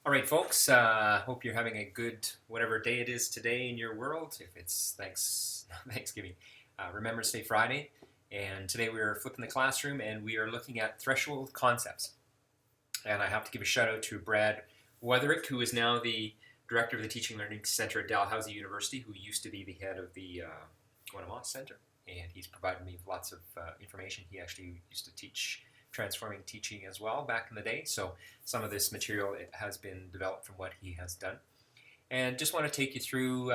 All right, folks. Hope you're having a good whatever day it is today in your world. If it's Thanksgiving, Remembrance Day Friday, and today we are flipping the classroom and we are looking at threshold concepts. And I have to give a shout out to Brad Wetherick, who is now the director of the Teaching Learning Center at Dalhousie University, who used to be the head of the Guanema Center, and he's provided me with lots of information. He actually used to teach transforming teaching as well back in the day. So some of this material it has been developed from what he has done. And just want to take you through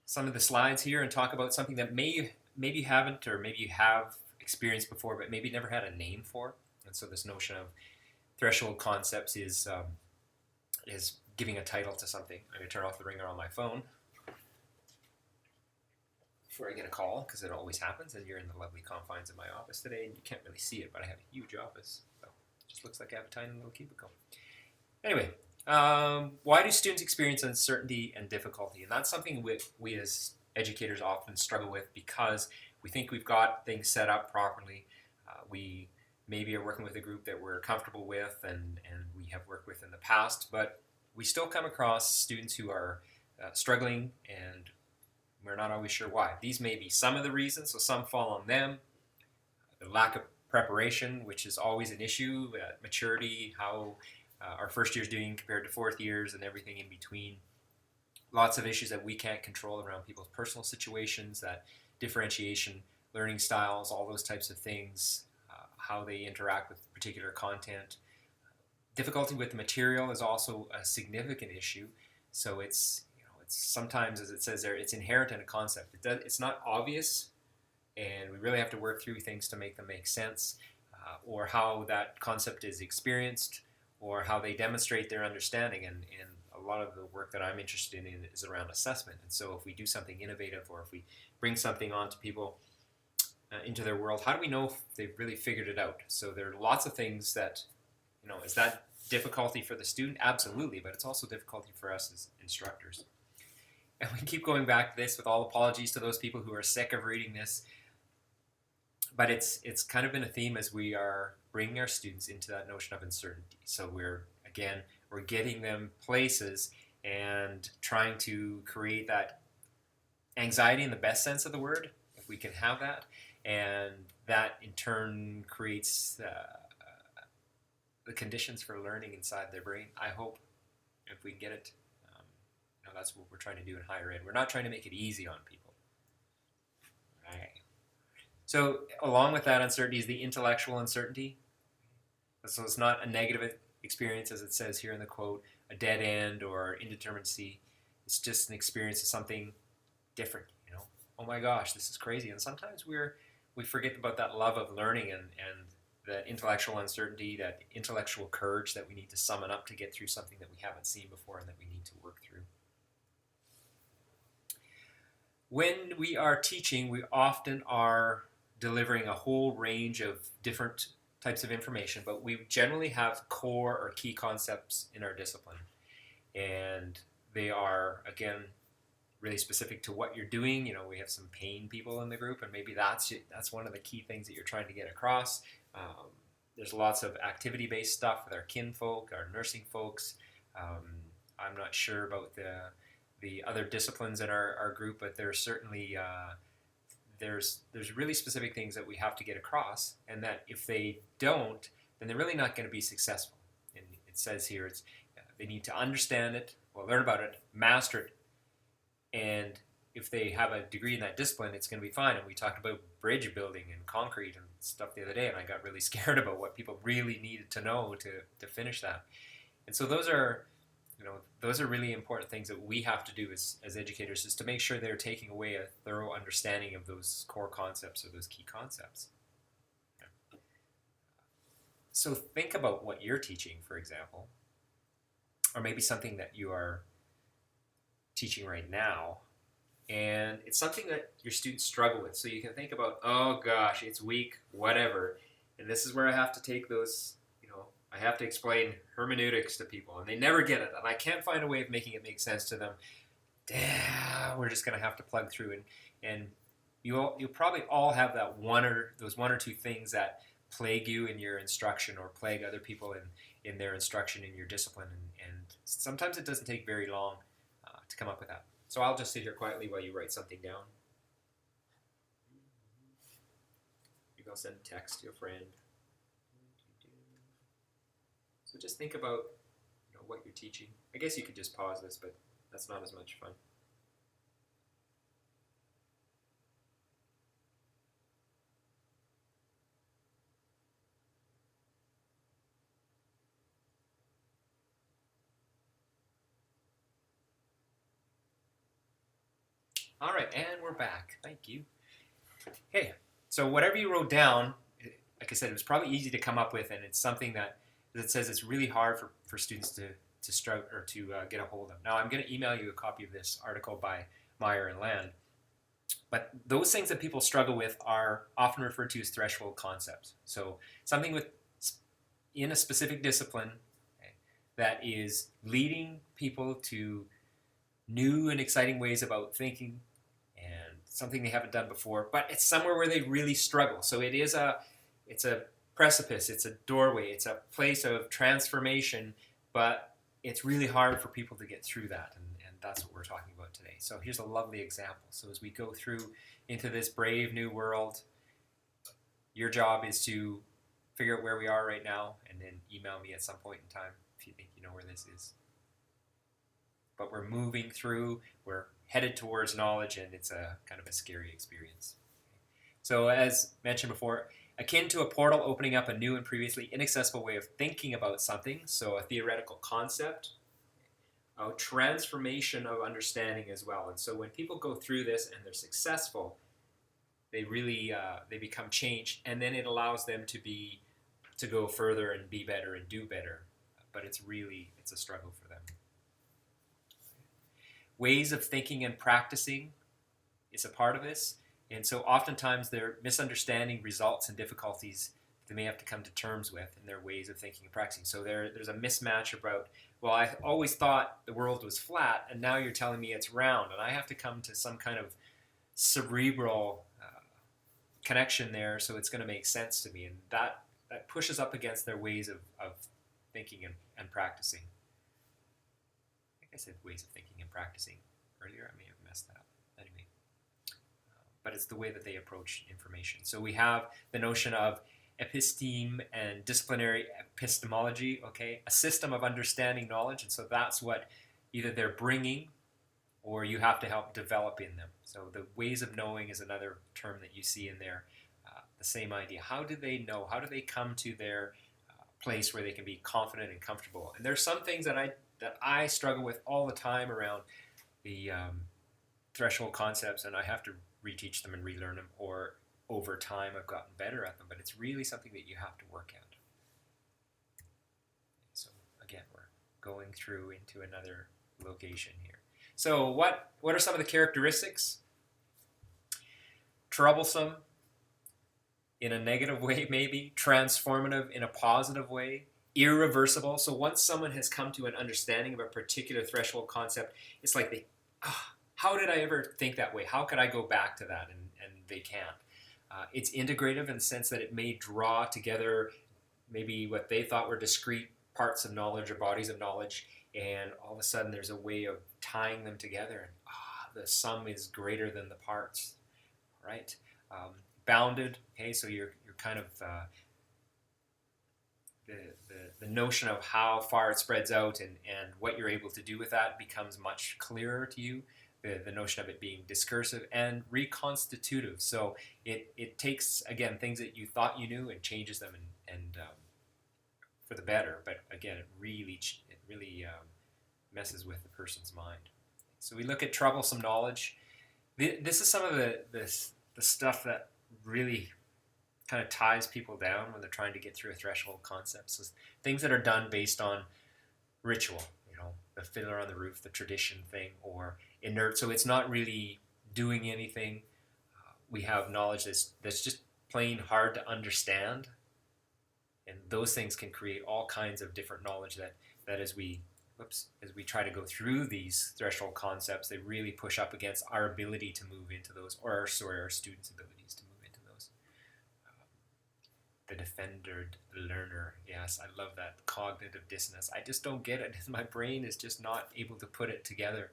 some of the slides here and talk about something that maybe you haven't or maybe you have experienced before but maybe never had a name for. And so this notion of threshold concepts is giving a title to something. I'm going to turn off the ringer on my phone before I get a call, because it always happens, and you're in the lovely confines of my office today, and you can't really see it, but I have a huge office, so it just looks like I have a tiny little cubicle. Anyway, why do students experience uncertainty and difficulty? And that's something we as educators often struggle with because we think we've got things set up properly. We maybe are working with a group that we're comfortable with and we have worked with in the past, but we still come across students who are struggling, and we're not always sure why. These may be some of the reasons, so some fall on them. The lack of preparation, which is always an issue, maturity, how our first year's doing compared to fourth years and everything in between. Lots of issues that we can't control around people's personal situations, that differentiation, learning styles, all those types of things, how they interact with particular content. Difficulty with the material is also a significant issue. So it's sometimes, as it says there, it's inherent in a concept. It's not obvious, and we really have to work through things to make them make sense, or how that concept is experienced, or how they demonstrate their understanding. And a lot of the work that I'm interested in is around assessment. And so if we do something innovative, or if we bring something on to people into their world, how do we know if they've really figured it out? So there are lots of things that, is that difficulty for the student? Absolutely, but it's also difficulty for us as instructors. And we keep going back to this with all apologies to those people who are sick of reading this. But it's kind of been a theme as we are bringing our students into that notion of uncertainty. So we're getting them places and trying to create that anxiety in the best sense of the word, if we can have that. And that in turn creates the conditions for learning inside their brain. I hope if we can get it. That's what we're trying to do in higher ed. We're not trying to make it easy on people. Right. So along with that uncertainty is the intellectual uncertainty. So it's not a negative experience, as it says here in the quote, a dead end or indeterminacy. It's just an experience of something different. Oh my gosh, this is crazy. And sometimes we forget about that love of learning and that intellectual uncertainty, that intellectual courage that we need to summon up to get through something that we haven't seen before and that we need to work through. When we are teaching, we often are delivering a whole range of different types of information, but we generally have core or key concepts in our discipline. And they are, again, really specific to what you're doing. We have some pain people in the group, and maybe that's one of the key things that you're trying to get across. There's lots of activity-based stuff with our kinfolk, our nursing folks. I'm not sure about the other disciplines in our group, but there's certainly there's really specific things that we have to get across, and that if they don't, then they're really not going to be successful. And it says here they need to understand it, learn about it, master it, and if they have a degree in that discipline, it's going to be fine. And we talked about bridge building and concrete and stuff the other day, and I got really scared about what people really needed to know to finish that. And so those are really important things that we have to do as educators, is to make sure they're taking away a thorough understanding of those core concepts or those key concepts. So think about what you're teaching, for example, or maybe something that you are teaching right now, and it's something that your students struggle with. So you can think about, oh gosh, it's weak, whatever, and this is where I have to take those, I have to explain hermeneutics to people, and they never get it, and I can't find a way of making it make sense to them. We're just going to have to plug through, and you'll probably all have those one or two things that plague you in your instruction or plague other people in their instruction in your discipline. And sometimes it doesn't take very long to come up with that. So I'll just sit here quietly while you write something down. Maybe I'll send a text to a friend. So just think about what you're teaching. I guess you could just pause this, but that's not as much fun. All right, and we're back. Thank you. Hey, so whatever you wrote down, like I said, it was probably easy to come up with, and it's something that says it's really hard for students to struggle or to get a hold of. Now, I'm going to email you a copy of this article by Meyer and Land. But those things that people struggle with are often referred to as threshold concepts. So something in a specific discipline, okay, that is leading people to new and exciting ways about thinking and something they haven't done before, but it's somewhere where they really struggle. So it's a precipice, it's a doorway, it's a place of transformation, but it's really hard for people to get through that, and that's what we're talking about today. So here's a lovely example. So as we go through into this brave new world, your job is to figure out where we are right now and then email me at some point in time if you think you know where this is. But we're moving through, we're headed towards knowledge, and it's a kind of a scary experience. So as mentioned before, akin to a portal opening up a new and previously inaccessible way of thinking about something, so a theoretical concept, a transformation of understanding as well. And so when people go through this and they're successful, they really they become changed, and then it allows them to go further and be better and do better. But it's a struggle for them. Ways of thinking and practicing is a part of this. And so oftentimes their misunderstanding results in difficulties they may have to come to terms with in their ways of thinking and practicing. So there's a mismatch about, well, I always thought the world was flat, and now you're telling me it's round, and I have to come to some kind of cerebral connection there, so it's going to make sense to me. And that pushes up against their ways of thinking and practicing. I said ways of thinking and practicing earlier. I may have messed that up. Anyway, but it's the way that they approach information. So we have the notion of episteme and disciplinary epistemology, okay, a system of understanding knowledge, and so that's what either they're bringing or you have to help develop in them. So the ways of knowing is another term that you see in there. The same idea. How do they know? How do they come to their place where they can be confident and comfortable? And there's some things that I struggle with all the time around the threshold concepts, and I have to reteach them and relearn them, or over time I've gotten better at them, but it's really something that you have to work at. So again, we're going through into another location here. So what are some of the characteristics? Troublesome in a negative way, maybe. Transformative in a positive way. Irreversible. So once someone has come to an understanding of a particular threshold concept, it's like how did I ever think that way? How could I go back to that? And they can't. It's integrative in the sense that it may draw together maybe what they thought were discrete parts of knowledge or bodies of knowledge, and all of a sudden there's a way of tying them together, and the sum is greater than the parts, right? Bounded, okay, so you're kind of the notion of how far it spreads out and what you're able to do with that becomes much clearer to you. The notion of it being discursive and reconstitutive. So it takes, again, things that you thought you knew and changes them and for the better. But again, it really messes with the person's mind. So we look at troublesome knowledge. This is some of the stuff that really kind of ties people down when they're trying to get through a threshold concept. So things that are done based on ritual, the Fiddler on the Roof, the tradition thing, or inert. So it's not really doing anything. We have knowledge that's just plain hard to understand, and those things can create all kinds of different knowledge that as we try to go through these threshold concepts, they really push up against our ability to move into those, or our students' abilities to move into those. The defender, the learner. Yes, I love that. Cognitive dissonance. I just don't get it. My brain is just not able to put it together.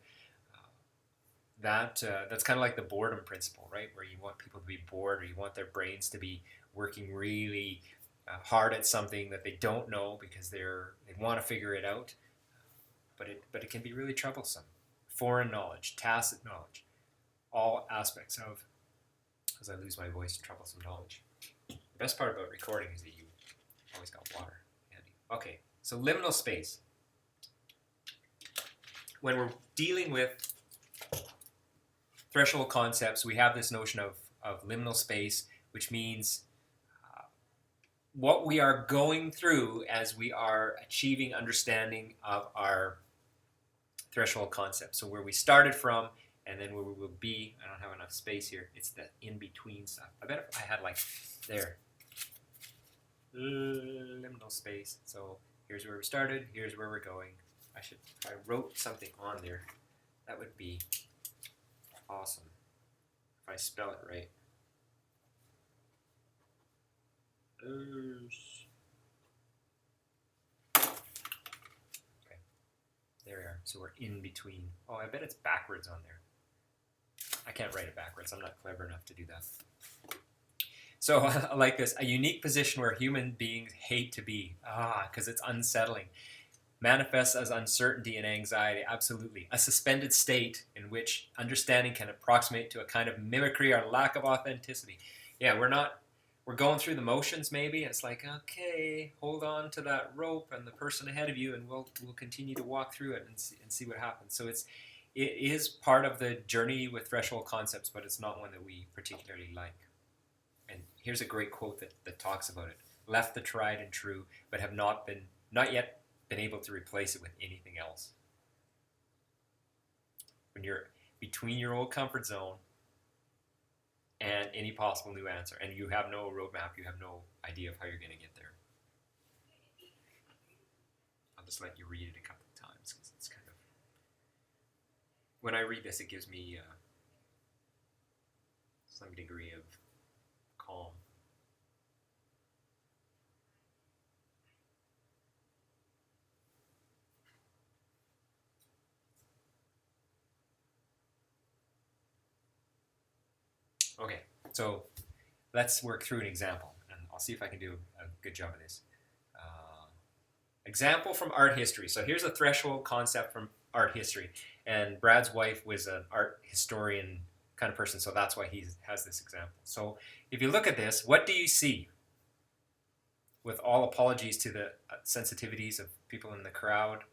That's kind of like the boredom principle, right? Where you want people to be bored, or you want their brains to be working really hard at something that they don't know because they want to figure it out, but it can be really troublesome. Foreign knowledge, tacit knowledge, all aspects of, as I lose my voice, troublesome knowledge. The best part about recording is that you always got water handy. Okay, so liminal space. When we're dealing with threshold concepts, we have this notion of liminal space, which means what we are going through as we are achieving understanding of our threshold concept. So where we started from, and then where we will be. I don't have enough space here. It's the in-between stuff. I bet if I had like there, liminal space. So here's where we started, here's where we're going. If I wrote something on there, that would be awesome. If I spell it right. Okay, there we are. So we're in between. Oh, I bet it's backwards on there. I can't write it backwards. I'm not clever enough to do that. So I like this. A unique position where human beings hate to be. Because it's unsettling. Manifests as uncertainty and anxiety. Absolutely. A suspended state in which understanding can approximate to a kind of mimicry or lack of authenticity. Yeah, we're going through the motions maybe. It's like, okay, hold on to that rope and the person ahead of you, and we'll continue to walk through it and see what happens. So it is part of the journey with threshold concepts, but it's not one that we particularly like. And here's a great quote that talks about it. Left the tried and true, but have not yet been able to replace it with anything else. When you're between your old comfort zone and any possible new answer, and you have no roadmap, you have no idea of how you're going to get there. I'll just let you read it a couple of times, because it's kind of, when I read this, it gives me some degree of calm. Okay, so let's work through an example, and I'll see if I can do a good job of this. Example from art history. So here's a threshold concept from art history, and Brad's wife was an art historian kind of person, so that's why he has this example. So if you look at this, what do you see? With all apologies to the sensitivities of people in the crowd.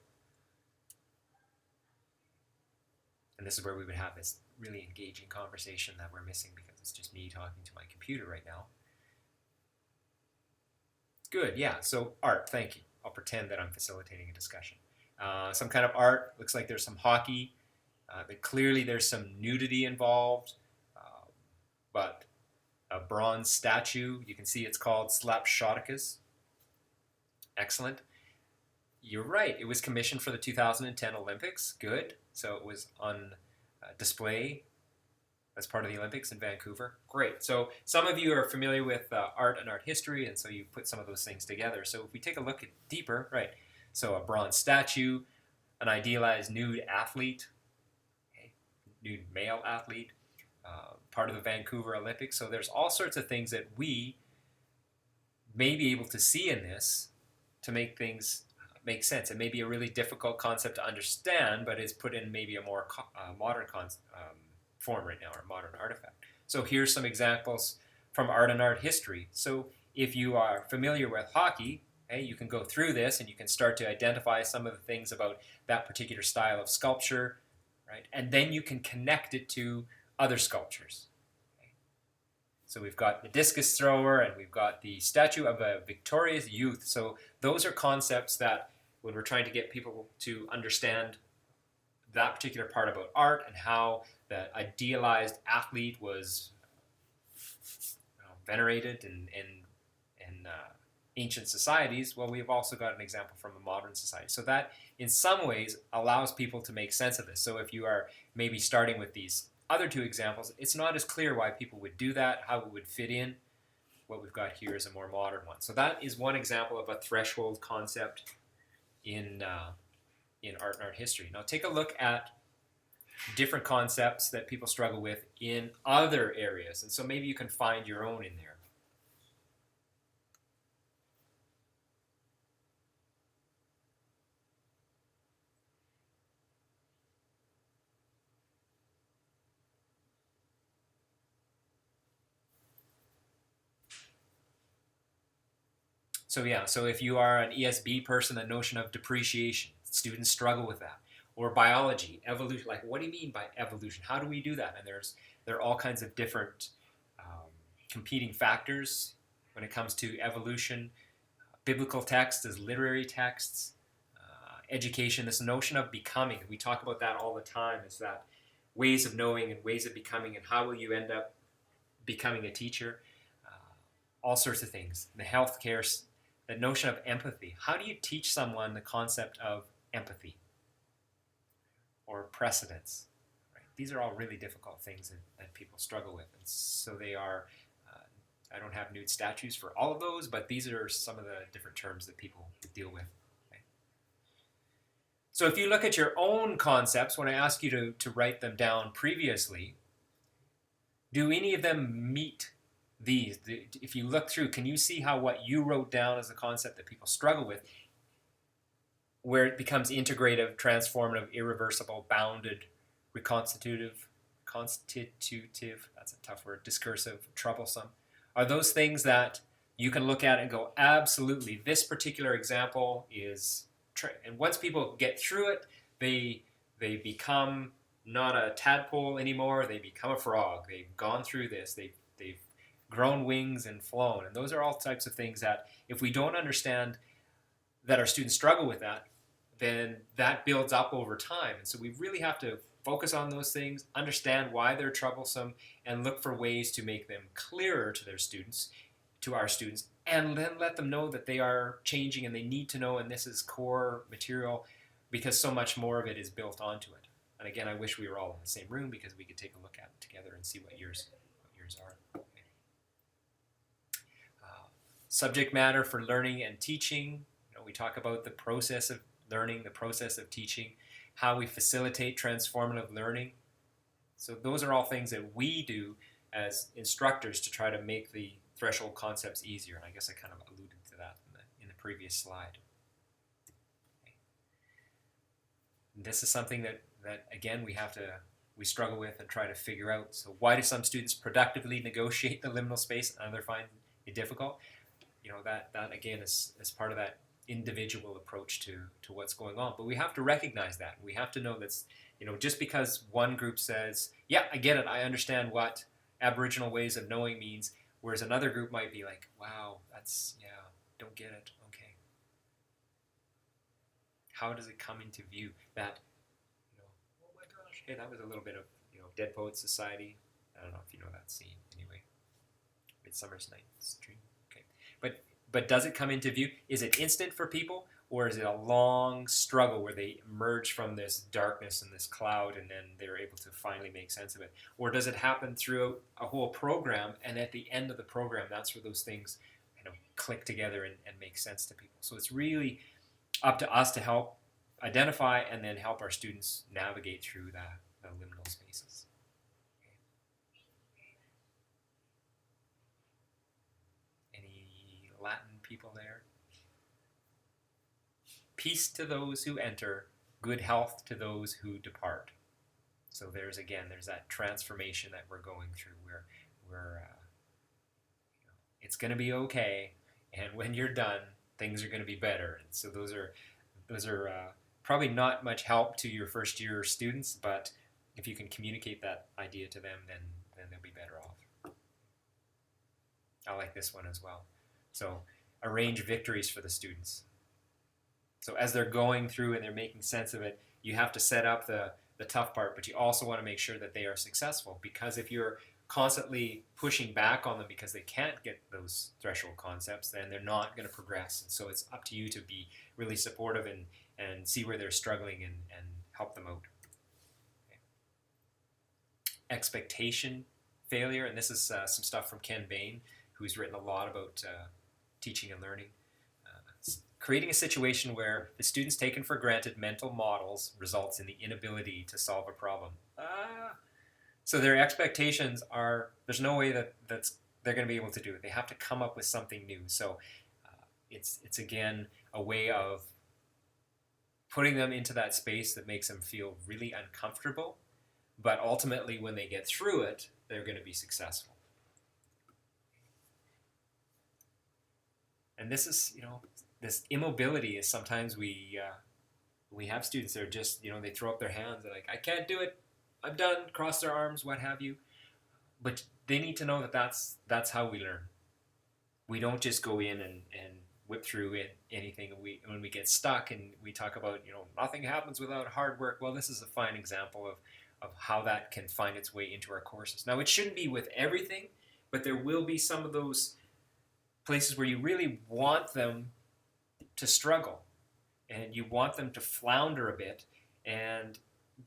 And this is where we would have this really engaging conversation that we're missing because it's just me talking to my computer right now. Good, yeah, so art, thank you. I'll pretend that I'm facilitating a discussion. Some kind of art, looks like there's some hockey, but clearly there's some nudity involved, but a bronze statue, you can see it's called Slapshotticus. Excellent. You're right, it was commissioned for the 2010 Olympics, good. So it was on display as part of the Olympics in Vancouver. Great. So some of you are familiar with art and art history, and so you put some of those things together. So if we take a look at deeper, right, so a bronze statue, an idealized nude athlete, okay, nude male athlete, part of the Vancouver Olympics. So there's all sorts of things that we may be able to see in this to make things make sense. It may be a really difficult concept to understand, but it's put in maybe a more modern form right now, or modern artifact. So here's some examples from art and art history. So if you are familiar with hockey, okay, you can go through this and you can start to identify some of the things about that particular style of sculpture, right? And then you can connect it to other sculptures. Okay? So we've got the discus thrower, and we've got the statue of a victorious youth. So those are concepts that when we're trying to get people to understand that particular part about art and how that idealized athlete was venerated in ancient societies, well, we've also got an example from a modern society. So that, in some ways, allows people to make sense of this. So if you are maybe starting with these other two examples, it's not as clear why people would do that, how it would fit in. what we've got here is a more modern one. So that is one example of a threshold concept in art and art history. Now take a look at different concepts that people struggle with in other areas, and so maybe you can find your own in there. So yeah, so if you are an ESB person, the notion of depreciation, students struggle with that. Or biology, evolution, like what do you mean by evolution? How do we do that? And there are all kinds of different competing factors when it comes to evolution. Biblical texts as literary texts, education, this notion of becoming, we talk about that all the time, is that ways of knowing and ways of becoming, and how will you end up becoming a teacher? All sorts of things. The healthcare, the notion of empathy. How do you teach someone the concept of empathy or precedence? Right? These are all really difficult things that people struggle with. And so they are, I don't have nude statues for all of those, but these are some of the different terms that people deal with. Okay? So if you look at your own concepts, when I ask you to write them down previously, do any of them meet these? If you look through, can you see how what you wrote down as a concept that people struggle with, where it becomes integrative, transformative, irreversible, bounded, reconstitutive, constitutive, that's a tough word, discursive, troublesome, are those things that you can look at and go, absolutely, this particular example is, and once people get through it, they become not a tadpole anymore, they become a frog. They've gone through this, they've grown wings and flown. And those are all types of things that if we don't understand that our students struggle with that, then that builds up over time. And so we really have to focus on those things, understand why they're troublesome, and look for ways to make them clearer to their students, to our students, and then let them know that they are changing and they need to know, and this is core material because so much more of it is built onto it. And again, I wish we were all in the same room because we could take a look at it together and see what yours are. Subject matter for learning and teaching. We talk about the process of learning, the process of teaching, how we facilitate transformative learning. So those are all things that we do as instructors to try to make the threshold concepts easier. And I guess I kind of alluded to that in the previous slide. Okay. This is something that again, we struggle with and try to figure out. So why do some students productively negotiate the liminal space and others find it difficult? That again is part of that individual approach to what's going on. But we have to recognize that. We have to know that's, just because one group says, yeah, I get it, I understand what Aboriginal ways of knowing means, whereas another group might be like, wow, that's, don't get it, okay. How does it come into view that, oh my gosh, hey, that was a little bit of, Dead Poets Society. I don't know if you know that scene anyway. Midsummer's Night's Dream. But does it come into view? Is it instant for people, or is it a long struggle where they emerge from this darkness and this cloud and then they're able to finally make sense of it? Or does it happen throughout a whole program, and at the end of the program, that's where those things click together and make sense to people? So it's really up to us to help identify and then help our students navigate through the liminal spaces. Latin people there. Peace to those who enter, good health to those who depart. So there's that transformation that we're going through where it's going to be okay, and when you're done, things are going to be better. And so those are probably not much help to your first year students, but if you can communicate that idea to them, then they'll be better off. I like this one as well. So arrange victories for the students. So as they're going through and they're making sense of it, you have to set up the tough part, but you also want to make sure that they are successful, because if you're constantly pushing back on them because they can't get those threshold concepts, then they're not going to progress. And so it's up to you to be really supportive and see where they're struggling and help them out. Okay. Expectation failure, and this is some stuff from Ken Bain, who's written a lot about teaching and learning. Creating a situation where the students taken for granted mental models results in the inability to solve a problem. So their expectations are, there's no way that they're going to be able to do it. They have to come up with something new. So it's again a way of putting them into that space that makes them feel really uncomfortable, but ultimately when they get through it, they're going to be successful. And this is, this immobility is sometimes we have students that are just, they throw up their hands. They're like, I can't do it. I'm done. Cross their arms, what have you. But they need to know that that's how we learn. We don't just go in and whip through anything. When we get stuck and we talk about, nothing happens without hard work. Well, this is a fine example of how that can find its way into our courses. Now, it shouldn't be with everything, but there will be some of those places where you really want them to struggle and you want them to flounder a bit, and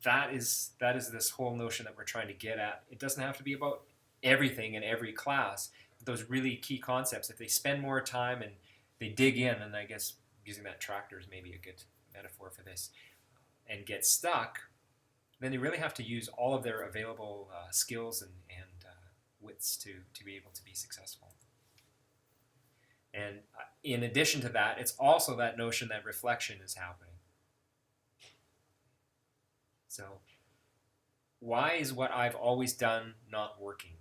that is this whole notion that we're trying to get at. It doesn't have to be about everything in every class, but those really key concepts, if they spend more time and they dig in, and I guess using that tractor is maybe a good metaphor for this, and get stuck, then they really have to use all of their available skills and wits to be able to be successful. And in addition to that, it's also that notion that reflection is happening. So why is what I've always done not working?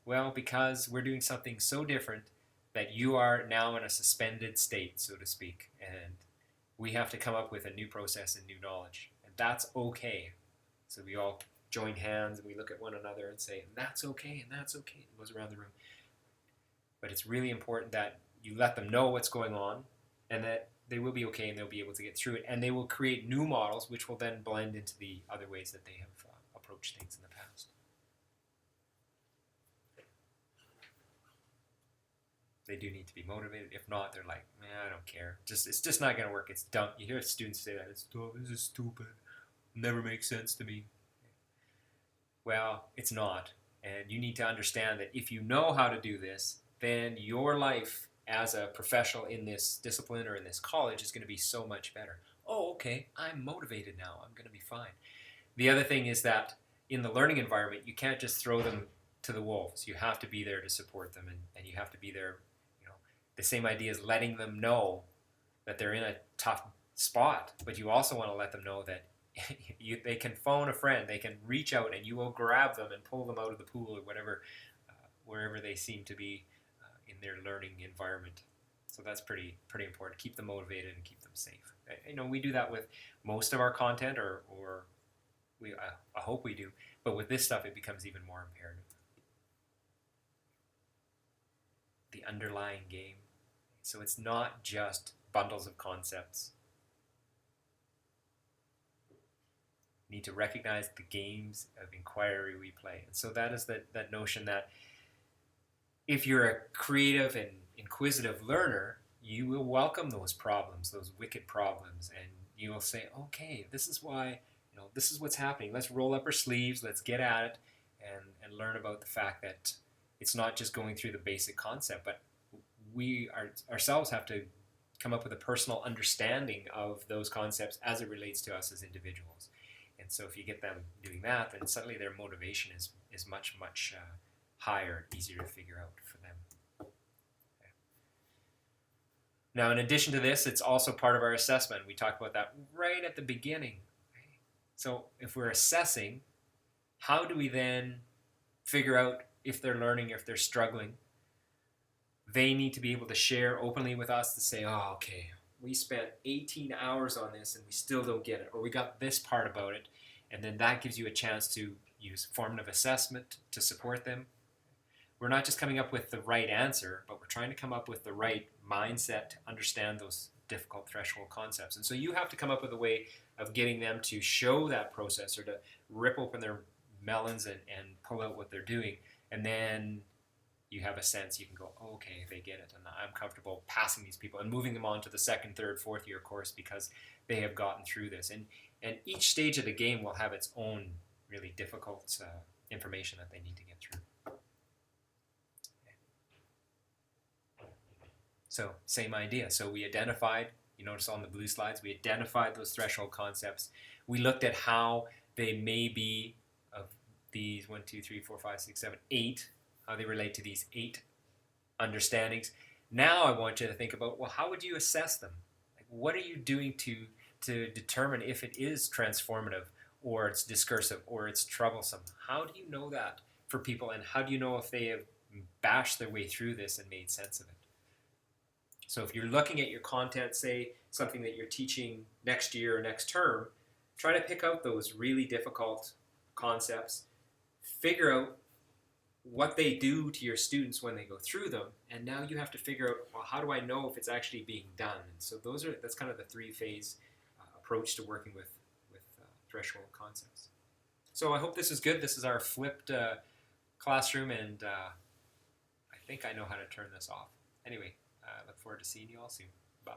Well, because we're doing something so different that you are now in a suspended state, so to speak, and we have to come up with a new process and new knowledge, and that's okay. So we all join hands and we look at one another and say, and that's okay, and that's okay. It goes around the room. But it's really important that you let them know what's going on and that they will be okay and they'll be able to get through it, and they will create new models which will then blend into the other ways that they have approached things in the past. They do need to be motivated. If not, they're like, man, I don't care. It's just not going to work. It's dumb. You hear students say that. It's dumb. This is stupid. Never makes sense to me. Well, it's not. And you need to understand that if you know how to do this, then your life as a professional in this discipline or in this college is going to be so much better. Oh, okay, I'm motivated now. I'm going to be fine. The other thing is that in the learning environment, you can't just throw them to the wolves. You have to be there to support them, and you have to be there. The same idea is letting them know that they're in a tough spot, but you also want to let them know that they can phone a friend, they can reach out, and you will grab them and pull them out of the pool or whatever, wherever they seem to be in their learning environment. So that's pretty important. Keep them motivated and keep them safe. We do that with most of our content, or I hope we do, but with this stuff it becomes even more imperative. The underlying game. So it's not just bundles of concepts. We need to recognize the games of inquiry we play. And so that is that notion that if you're a creative and inquisitive learner, you will welcome those problems, those wicked problems, and you will say, okay, this is why, this is what's happening. Let's roll up our sleeves, let's get at it, and learn about the fact that it's not just going through the basic concept, but we ourselves have to come up with a personal understanding of those concepts as it relates to us as individuals. And so if you get them doing that, then suddenly their motivation is much, much higher, easier to figure out for them. Okay. Now, in addition to this, it's also part of our assessment. We talked about that right at the beginning. Right? So if we're assessing, how do we then figure out if they're learning, if they're struggling? They need to be able to share openly with us to say, oh, okay, we spent 18 hours on this and we still don't get it, or we got this part about it, and then that gives you a chance to use formative assessment to support them. We're not just coming up with the right answer, but we're trying to come up with the right mindset to understand those difficult threshold concepts. And so you have to come up with a way of getting them to show that process, or to rip open their melons and pull out what they're doing, and then you have a sense, you can go, oh, okay, they get it, and I'm comfortable passing these people and moving them on to the second, third, fourth year course because they have gotten through this. And each stage of the game will have its own really difficult information that they need to get through. So same idea. So we identified, you notice on the blue slides, we identified those threshold concepts. We looked at how they may be of these 1, 2, 3, 4, 5, 6, 7, 8, how they relate to these 8 understandings. Now I want you to think about, well, how would you assess them? Like, what are you doing to determine if it is transformative or it's discursive or it's troublesome? How do you know that for people, and how do you know if they have bashed their way through this and made sense of it? So if you're looking at your content, say something that you're teaching next year or next term, try to pick out those really difficult concepts, figure out what they do to your students when they go through them, and now you have to figure out, well, how do I know if it's actually being done? And so that's kind of the 3-phase approach to working with threshold concepts. So I hope this is good. This is our flipped classroom, and I think I know how to turn this off. Anyway, I look forward to seeing you all soon. Bye.